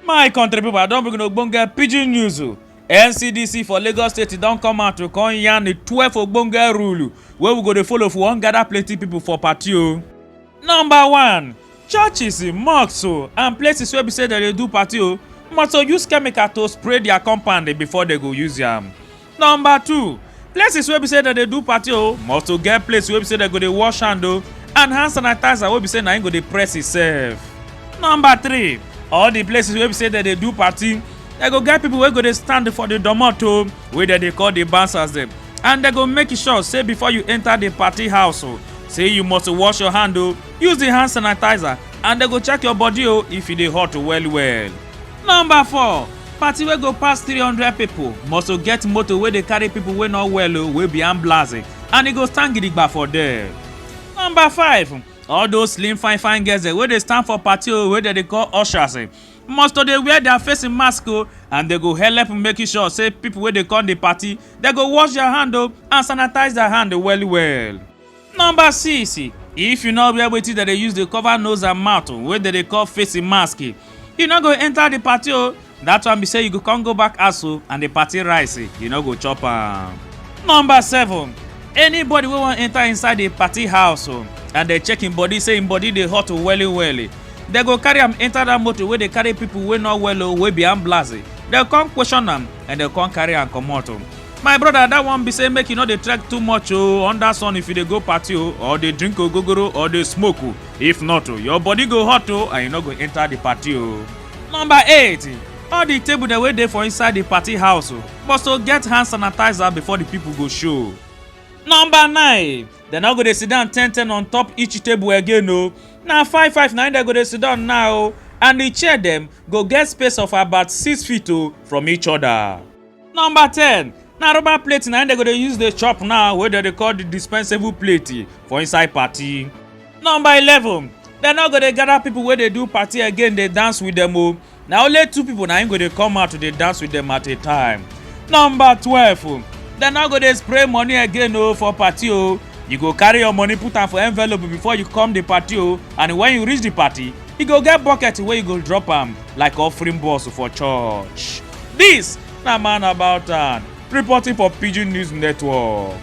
My country people, I don't bring no ogbonge pidgin news. NCDC for Lagos State don come out to come yarn the 12 ogbonge rule wey we go dey follow if we wan gather plenty people for party o. Number 1, churches, mosques and places wey be say dem dey do party must use chemical to spray their compound before they go use am. Number 2, places wey be say dem dey do party must get place wey be say dem go dey wash hand and hand sanitizer wey be say na im go dey press itself. Number 3, all the places wey be say dem dey do party, dem go get people wey go dey stand for the domot wey dem dey call the bouncers dem, and dem go make sure say before you enter the party house say you must wash your hand use the hand sanitizer, and dem go check your body if e dey hot well well. Number 4, party wey go pass 300 people must get motor wey dey carry people wey no well wey be ambulance, and e go stand gidigba for there. Number 5, all those slim fine girls wey dey stand for party wey dem dey call ushers must dey wear their face mask and they go help making sure say people wey dey come the party they go wash their hand and sanitize their hand well. Number 6, if you no wear wetin dem dey use dey cover nose and mouth wey dem dey call face mask, you no go enter the party that one be say you go come go back house and the party rice you no go chop am. Number 7, anybody wey wan enter inside the party house and dey check im body say im body dey hot well, they go carry am enter that motor wey dey carry people wey no well wey be ambulance. They come question am and they come carry am comot. My brother, that one be say make you no dey trek too much under sun if you dey go party or dey drink ogogoro or dey smoke. If not your body go hot and you no go enter the party. Number 8, all the table dem wey dey for inside the party house must get hand sanitizer before the people go show. Number 9, dem no go dey sit down 10 on top each table again na 5 na im dem go dey sit down now and the chair dem go get space of about 6 feet from each other. Number 10, na rubber plate na im dem go dey use dey chop now wey dem dey call the dispensable plate for inside party. Number 11, dem no go dey gather people wey dey do party again dey dance with dem na only 2 people na im go dey come out to dey dance with dem at a time. Number 12, dem no go dey spray money again for party you go carry your money put am for envelope before you come the party and when you reach the party you go get bucket wey you go drop am like offering box for church. This na Man About Town reporting for Pidgin News Network.